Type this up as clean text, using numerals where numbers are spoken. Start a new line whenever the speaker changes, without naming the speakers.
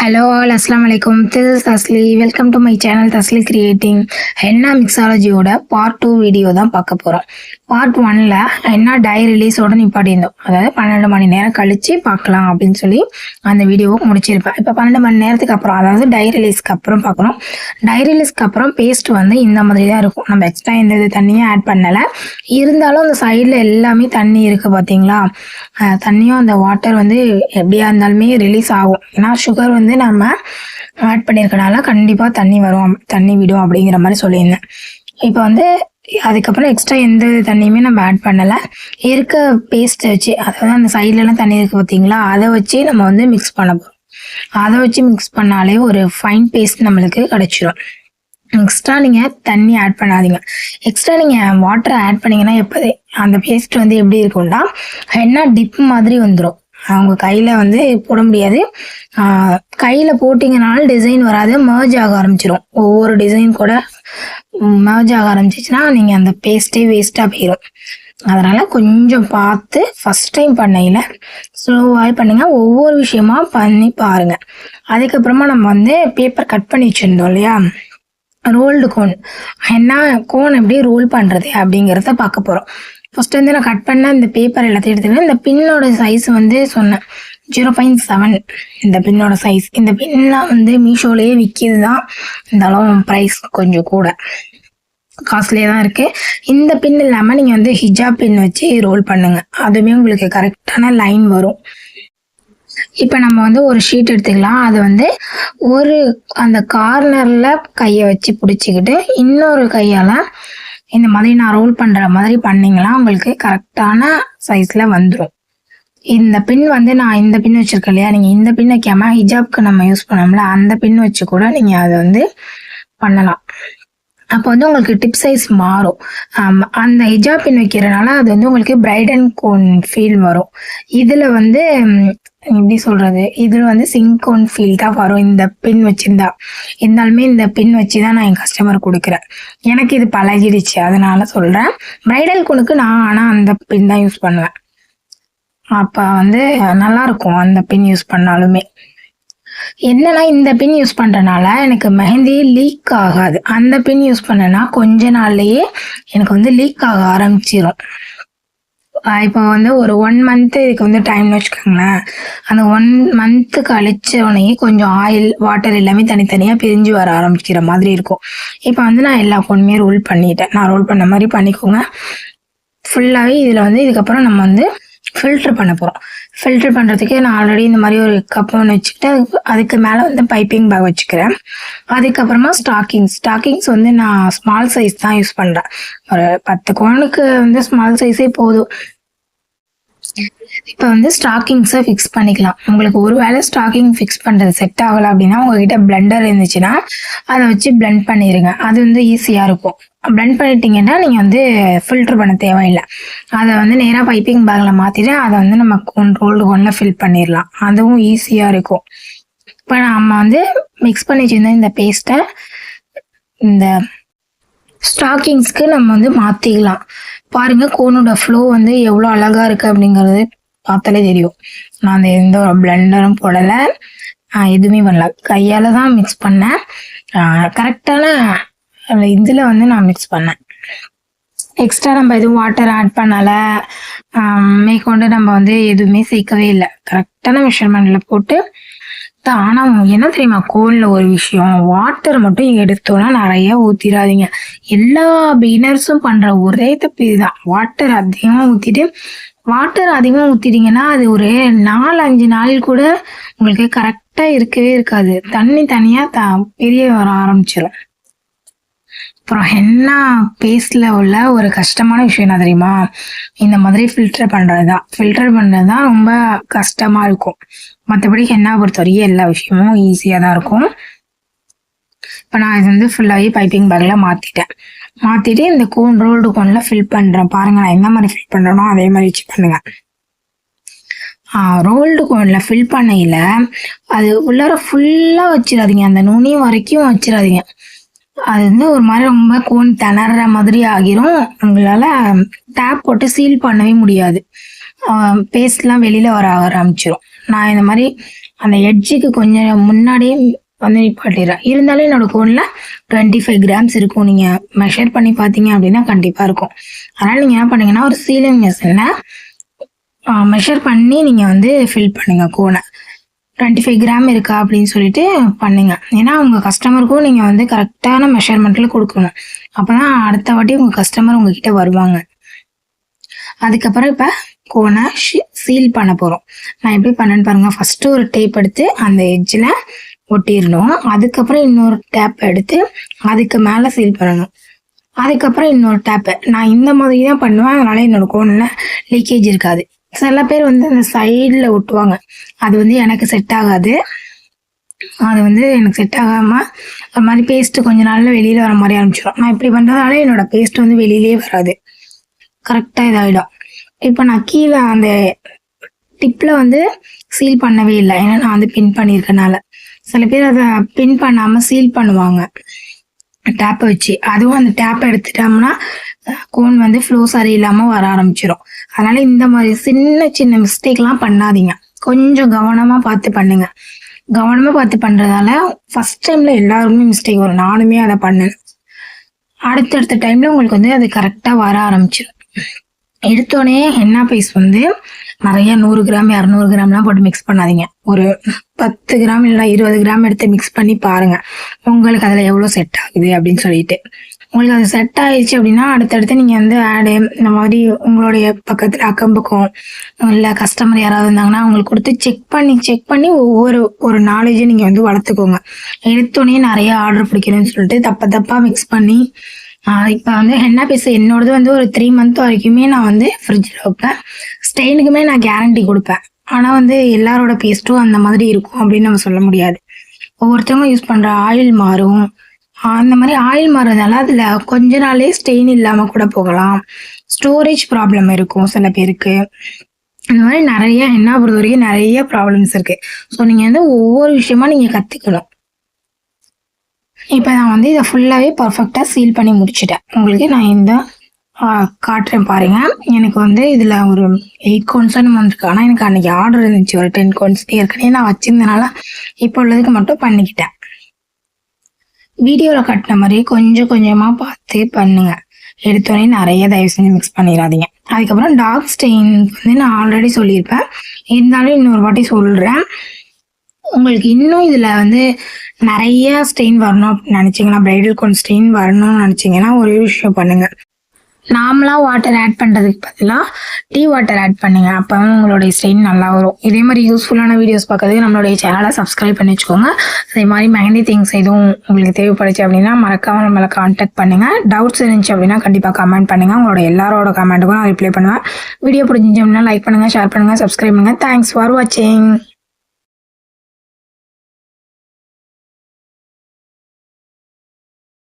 Hello all அஸ்லாம் வலைக்கும். This is Tasli. Welcome to my channel Tasli creating. Henna மிக்ஸாலஜியோட part 2 video தான் பார்க்க போகிறோம். பார்ட் 1ல் ஹென்னா டை ரிலீஸோட நிப்பாட்டியிருந்தோம். அதாவது 12 மணி நேரம் கழித்து பார்க்கலாம் அப்படின்னு சொல்லி அந்த வீடியோவை முடிச்சிருப்பேன். இப்போ 12 மணி நேரத்துக்கு அப்புறம், அதாவது டை ரிலீஸ்க்கு அப்புறம் பார்க்குறோம். டை ரிலீஸ்க்கு அப்புறம் பேஸ்ட் வந்து இந்த மாதிரி தான் இருக்கும். நம்ம எக்ஸ்ட்ரா எந்த இது தண்ணியும் ஆட் பண்ணலை. இருந்தாலும் அந்த சைடில் எல்லாமே தண்ணி இருக்குது பார்த்தீங்களா. தண்ணியும் அந்த வாட்டர் வந்து எப்படியா இருந்தாலுமே ரிலீஸ் ஆகும். ஏன்னா சுகர் வந்து நம்ம ஆட் பண்ணியிருக்கனால கண்டிப்பாக தண்ணி விடும் அப்படிங்கிற மாதிரி சொல்லியிருந்தேன். இப்போ வந்து அதுக்கப்புறம் எக்ஸ்ட்ரா எந்த தண்ணியுமே நம்ம ஆட் பண்ணலை. இருக்க பேஸ்ட்டை வச்சு, அதாவது அந்த சைட்லலாம் தண்ணி இருக்குது பார்த்தீங்களா, அதை வச்சு நம்ம வந்து மிக்ஸ் பண்ண போகிறோம். அதை வச்சு மிக்ஸ் பண்ணாலே ஒரு ஃபைன் பேஸ்ட் நம்மளுக்கு கிடச்சிரும். எக்ஸ்ட்ரா நீங்கள் தண்ணி ஆட் பண்ணாதீங்க. எக்ஸ்ட்ரா நீங்கள் வாட்டரை ஆட் பண்ணிங்கன்னா அந்த பேஸ்ட் வந்து எப்படி இருக்கும்னா ஹென்னா டிப் மாதிரி வந்துடும். அவங்க கையில் வந்து போட முடியாது. கையில் போட்டிங்கனாலும் டிசைன் வராது, மர்ஜ் ஆக ஆரம்பிச்சிடும். ஒவ்வொரு டிசைன் கூட மர்ஜ் ஆக ஆரம்பிச்சிச்சுன்னா நீங்கள் அந்த பேஸ்ட்டே வேஸ்ட்டாக போயிடும். அதனால் கொஞ்சம் பார்த்து ஃபஸ்ட் டைம் பண்ணையில் ஸ்லோவாக பண்ணுங்க. ஒவ்வொரு விஷயமா பண்ணி பாருங்கள். அதுக்கப்புறமா நம்ம வந்து பேப்பர் கட் பண்ணி வச்சுருந்தோம் இல்லையா, ரோல்டு கோன். என்ன கோன் எப்படி ரோல் பண்ணுறது அப்படிங்கிறத பார்க்க போகிறோம். ஃபஸ்ட்டு வந்து நான் கட் பண்ண இந்த பேப்பர் எல்லாத்தையும் எடுத்துக்கிட்டேன். இந்த பின்னோட சைஸ் வந்து சொன்னேன் 0.7 இந்த பின்னோட சைஸ். இந்த பின்லாம் வந்து மீஷோலேயே விற்கிது தான். இருந்தாலும் ப்ரைஸ் கொஞ்சம் கூட காஸ்ட்லியாக தான் இருக்குது. இந்த பின் இல்லாமல் நீங்கள் வந்து ஹிஜாப் பின் வச்சு ரோல் பண்ணுங்கள். அதுவுமே உங்களுக்கு கரெக்டான லைன் வரும். இப்போ நம்ம வந்து ஒரு ஷீட் எடுத்துக்கலாம். அது வந்து அந்த கார்னரில் கையை வச்சு பிடிச்சிக்கிட்டு இன்னொரு கையால் இந்த மாதிரி நான் ரோல் பண்ணுற மாதிரி பண்ணிங்கன்னா உங்களுக்கு கரெக்டான சைஸில் வந்துடும். இந்த பின் வந்து நான் இந்த பின் வச்சுருக்கேன் இல்லையா, நீங்கள் இந்த பின் வைக்காமல் ஹிஜாப்க்கு நம்ம யூஸ் பண்ணோம்ல அந்த பின் வச்சு கூட நீங்கள் அதை வந்து பண்ணலாம். அப்போ வந்து உங்களுக்கு டிப் சைஸ் மாறும். அந்த ஹிஜாப் பின் வைக்கிறனால அது வந்து உங்களுக்கு பிரைட் அண்ட் கோன் ஃபீல் வரும். இதில் வந்து எப்படி சொல்கிறது, இதில் வந்து சிங்கோன் ஃபீல் தான் வரும் இந்த பின் வச்சுருந்தா. இருந்தாலுமே இந்த பின் வச்சு தான் நான் என் கஸ்டமர் கொடுக்குறேன். எனக்கு இது பழகிடுச்சு, அதனால சொல்கிறேன். பிரைடல் கோனுக்கு நான் ஆனால் அந்த பின் தான் யூஸ் பண்ணுவேன். அப்போ வந்து நல்லாயிருக்கும் அந்த பின் யூஸ் பண்ணாலுமே. என்னன்னா இந்த பின் யூஸ் பண்ணுறனால எனக்கு மெஹந்தி லீக் ஆகாது. அந்த பின் யூஸ் பண்ணேன்னா கொஞ்ச நாள்லேயே எனக்கு வந்து லீக் ஆக ஆரம்பிச்சிடும். இப்போ வந்து ஒரு 1 மந்த்து இதுக்கு வந்து டைம்னு வச்சுக்கோங்களேன். அந்த 1 மந்த்து கழிச்சோடனே கொஞ்சம் ஆயில் வாட்டர் எல்லாமே தனித்தனியாக பிரிஞ்சு வர ஆரம்பிக்கிற மாதிரி இருக்கும். இப்போ வந்து நான் எல்லா பொண்ணுமே ரோல் பண்ணிட்டேன். நான் ரோல் பண்ண மாதிரி பண்ணிக்கோங்க ஃபுல்லாகவே. இதில் வந்து இதுக்கப்புறம் நம்ம வந்து ஃபில்ட்ரு பண்ண போகிறோம். ஃபில்ட்ரு பண்ணுறதுக்கு நான் ஆல்ரெடி இந்த மாதிரி ஒரு கப் ஒன்று வச்சுக்கிட்டு அதுக்கு மேலே வந்து பைப்பிங் பேக் வச்சுக்கிறேன். அதுக்கப்புறமா ஸ்டாக்கிங்ஸ் வந்து நான் ஸ்மால் சைஸ் தான் யூஸ் பண்ணுறேன். ஒரு 10 கோனுக்கு வந்து ஸ்மால் சைஸே போதும். இப்போ வந்து ஸ்டாக்கிங்ஸை ஃபிக்ஸ் பண்ணிக்கலாம். உங்களுக்கு ஒரு வேளை ஸ்டாக்கிங் ஃபிக்ஸ் பண்ணுறது செட் ஆகலை அப்படின்னா உங்ககிட்ட பிளெண்டர் இருந்துச்சுன்னா அதை வச்சு பிளெண்ட் பண்ணிடுங்க. அது வந்து ஈஸியாக இருக்கும். பிளெண்ட் பண்ணிட்டீங்கன்னா நீங்கள் வந்து ஃபில்ட்ரு பண்ண தேவையில்லை. அதை வந்து நேராக பைப்பிங் பேக்கில் மாற்றிட்டு அதை வந்து நம்ம ரோல்டு கோனில் ஃபில் பண்ணிடலாம். அதுவும் ஈஸியாக இருக்கும். இப்போ நம்ம வந்து மிக்ஸ் பண்ணி வச்சுருந்தோம் இந்த பேஸ்ட்டை இந்த ஸ்டாக்கிங்ஸ்க்கு நம்ம வந்து மாற்றிக்கலாம். பாருங்கள் கோனோட ஃப்ளோ வந்து எவ்வளோ அழகாக இருக்குது அப்படிங்கிறது பார்த்தாலே தெரியும். நான் எந்த ஒரு பிளெண்டரும் போடலை, எதுவுமே பண்ணல, கையால் தான் மிக்ஸ் பண்ணேன். கரெக்டான இதில் வந்து நான் மிக்ஸ் பண்ணேன். எக்ஸ்ட்ரா நம்ம எதுவும் வாட்டர் ஆட் பண்ணலை, மேற்கொண்டு நம்ம வந்து எதுவுமே சேர்க்கவே இல்லை. கரெக்டான மெஷர்மெண்ட்டில் போட்டு தான். ஆனால் என்ன தெரியுமா, கோனில் ஒரு விஷயம், வாட்டர் மட்டும் எடுத்தோன்னா நிறைய ஊற்றிடாதீங்க. எல்லா பிகினர்ஸும் பண்ணுற ஒரே தப்பு இதுதான். வாட்டர் அதிகமாக ஊற்றிட்டீங்கன்னா அது ஒரு 4-5 நாள் கூட உங்களுக்கு கரெக்டாக இருக்கவே இருக்காது. தண்ணி தனியாக பெரிய வர ஆரம்பிச்சிடும். அப்புறம் ஹென்னா பேஸ்டில் உள்ள ஒரு கஷ்டமான விஷயம் என்ன தெரியுமா, இந்த மாதிரி ஃபில்டர் பண்ணுறது தான் ரொம்ப கஷ்டமாக இருக்கும். மற்றபடி ஹென்னா பொறுத்த வரைக்கும் எல்லா விஷயமும் ஈஸியாக தான் இருக்கும். இப்போ நான் இது வந்து ஃபுல்லாகவே பைப்பிங் பேக்கில் மாற்றிட்டு இந்த ரோல்டு கோனில் ஃபில் பண்ணுறேன். பாருங்கள், நான் என்ன மாதிரி ஃபில் பண்ணுறேனோ அதே மாதிரி வச்சு பண்ணுங்கள். ரோல்டு கோனில் ஃபில் பண்ணையில் அது உள்ளார ஃபுல்லாக வச்சிடாதீங்க, அந்த நுனி வரைக்கும் வச்சிடாதீங்க. அது வந்து ஒரு மாதிரி ரொம்ப கோன் திணற மாதிரி ஆகிரும். உங்களால் டேப் போட்டு சீல் பண்ணவே முடியாது. பேஸ்ட்லாம் வெளியில் வர ஆரம்பிச்சிடும். நான் இந்த மாதிரி அந்த எட்ஜுக்கு கொஞ்சம் முன்னாடியே வந்து நிப்பாட்டிடுறேன். இருந்தாலும் என்னோட கோனில் 25 கிராம்ஸ் இருக்கும். நீங்கள் மெஷர் பண்ணி பார்த்தீங்க அப்படின்னா கண்டிப்பாக இருக்கும். அதனால் நீங்கள் என்ன பண்ணீங்கன்னா ஒரு சீலிங் மெஷினில் மெஷர் பண்ணி நீங்கள் வந்து ஃபில் பண்ணுங்க கோனை. 25 கிராம் இருக்கா அப்படின்னு சொல்லிட்டு பண்ணுங்க. ஏன்னா உங்கள் கஸ்டமருக்கும் நீங்கள் வந்து கரெக்டான மெஷர்மெண்ட்டில் கொடுக்கணும். அப்போ தான் அடுத்த வாட்டி உங்கள் கஸ்டமர் உங்ககிட்ட வருவாங்க. அதுக்கப்புறம் இப்போ கோனை சீல் பண்ண போகிறோம். நான் எப்படி பண்ணேன்னு பாருங்கள். ஃபஸ்ட்டு ஒரு டேப் எடுத்து அந்த எட்ஜில் ஒட்டிடணும். அதுக்கப்புறம் இன்னொரு டேப் எடுத்து அதுக்கு மேலே சீல் பண்ணணும். அதுக்கப்புறம் இன்னொரு டேப்பு. நான் இந்த மாதிரி தான் பண்ணுவேன். அதனால் என்னோட கோனில் லீக்கேஜ் இருக்காது. சில பேர் வந்து அந்த சைடில் ஒட்டுவாங்க. அது வந்து எனக்கு செட் ஆகாது. அது வந்து எனக்கு செட் ஆகாமல் ஒரு மாதிரி பேஸ்ட்டு கொஞ்ச நாளில் வெளியில் வர மாதிரி ஆரம்பிச்சிடும். நான் இப்படி பண்ணுறதால என்னோட பேஸ்ட் வந்து வெளியிலே வராது. கரெக்டாக இதாகிடும். இப்போ நான் கீழே அந்த டிப்பில் வந்து சீல் பண்ணவே இல்லை. ஏன்னா நான் வந்து பின் பண்ணியிருக்கனால. சில பேர் அதை பின் பண்ணாமல் சீல் பண்ணுவாங்க டேப்பை வச்சு. அதுவும் அந்த டேப்பை எடுத்துட்டோம்னா கோன் வந்து ஃப்ளோ சரியில்லாமல் வர ஆரம்பிச்சிடும். அதனால இந்த மாதிரி சின்ன சின்ன மிஸ்டேக்லாம் பண்ணாதீங்க. கொஞ்சம் கவனமாக பார்த்து பண்ணுங்க. கவனமாக பார்த்து பண்ணுறதால ஃபஸ்ட் டைமில் எல்லாருமே மிஸ்டேக் வரும். நானுமே அதை பண்ணேன். அடுத்தடுத்த டைமில் உங்களுக்கு வந்து அது கரெக்டாக வர ஆரம்பிச்சிடும். எடுத்தோடனே ஹென்னா பேஸ்ட் வந்து நிறைய 100 கிராம் 200 கிராம்லாம் போட்டு மிக்ஸ் பண்ணாதீங்க. ஒரு 10 கிராம் இல்லை 20 கிராம் எடுத்து மிக்ஸ் பண்ணி பாருங்க உங்களுக்கு அதில் எவ்வளோ செட் ஆகுது அப்படின்னு சொல்லிட்டு. உங்களுக்கு அது செட் ஆயிடுச்சு அப்படின்னா அடுத்தடுத்து நீங்கள் வந்து ஆடு இந்த மாதிரி உங்களுடைய பக்கத்தில் அக்கம் பக்கம் இல்லை கஸ்டமர் யாராவது இருந்தாங்கன்னா அவங்களுக்கு கொடுத்து செக் பண்ணி ஒரு நாலேஜை நீங்கள் வந்து வளர்த்துக்கோங்க. எடுத்தோடனே நிறைய ஆர்டர் பிடிக்கணும்னு சொல்லிட்டு தப்பாக மிக்ஸ் பண்ணி இப்போ வந்து ஹென்னா பேஸ்ட் என்னோடது வந்து ஒரு 3 மந்த் வரைக்குமே நான் வந்து ஃப்ரிட்ஜில் வைப்பேன். ஸ்டெயினுக்குமே நான் கேரண்டி கொடுப்பேன். ஆனால் வந்து எல்லாரோட பேஸ்ட்டும் அந்த மாதிரி இருக்கும் அப்படின்னு நம்ம சொல்ல முடியாது. ஒவ்வொருத்தவங்க யூஸ் பண்ணுற ஆயில் மாறும். அந்த மாதிரி ஆயில் மாறுறதால அதில் கொஞ்ச நாளே ஸ்டெயின் இல்லாமல் கூட போகலாம். ஸ்டோரேஜ் ப்ராப்ளம் இருக்கும் சில பேருக்கு. இந்த மாதிரி நிறைய ஹென்னா பொறுத்த வரைக்கும் நிறைய ப்ராப்ளம்ஸ் இருக்குது. ஸோ நீங்கள் வந்து ஒவ்வொரு விஷயமா நீங்கள் கற்றுக்கணும். இப்போ நான் வந்து இதை ஃபுல்லாகவே பர்ஃபெக்டாக சீல் பண்ணி முடிச்சிட்டேன். உங்களுக்கு நான் இந்த காட்டுறேன் பாருங்க. எனக்கு வந்து இதில் ஒரு 8 கோன்ஸ்ன்னு வந்திருக்கு. ஆனால் எனக்கு அன்றைக்கி ஆர்டர் இருந்துச்சு ஒரு 10 கோன்ஸ். ஏற்கனவே நான் வச்சிருந்தனால இப்போ உள்ளதுக்கு மட்டும் பண்ணிக்கிட்டேன். வீடியோவில் கட்டின மாதிரி கொஞ்சம் கொஞ்சமாக பார்த்து பண்ணுங்க. எடுத்தோடனே நிறைய தயவு செஞ்சு மிக்ஸ் பண்ணிடாதீங்க. அதுக்கப்புறம் டார்க் ஸ்டெயின் வந்து நான் ஆல்ரெடி சொல்லியிருப்பேன். இருந்தாலும் இன்னொரு வாட்டி சொல்கிறேன். உங்களுக்கு இன்னும் இதில் வந்து நிறைய ஸ்டெயின் வரணும் அப்படின்னு நினச்சிங்கன்னா, பிரைடல் கோன் ஸ்டெயின் வரணும்னு நினச்சிங்கன்னா ஒரே விஷயம் பண்ணுங்கள். நார்மலாக வாட்டர் ஆட் பண்ணுறதுக்கு பதிலாக டீ வாட்டர் ஆட் பண்ணுங்க. அப்போ உங்களுடைய ஸ்டெயின் நல்லா வரும். இதே மாதிரி யூஸ்ஃபுல்லான வீடியோஸ் பார்க்கறதுக்கு நம்மளுடைய சேனலை சப்ஸ்கிரைப் பண்ணி வச்சுக்கோங்க. அதே மாதிரி மெஹந்தி திங்ஸ் எதுவும் உங்களுக்கு தேவைப்படுச்சு அப்படின்னா மறக்காமல் நம்மளை கான்டாக்ட் பண்ணுங்கள். டவுட்ஸ் இருந்துச்சு அப்படின்னா கண்டிப்பாக கமெண்ட் பண்ணுங்கள். உங்களோட எல்லாரோட கமெண்ட்டுக்கும் நான் ரிப்ளை பண்ணுவேன். வீடியோ பிடிச்சிருந்துச்சு அப்படின்னா லைக் பண்ணுங்கள், ஷேர் பண்ணுங்கள், சப்ஸ்கிரைப் பண்ணுங்கள். தேங்க்ஸ் ஃபார் வாட்சிங்.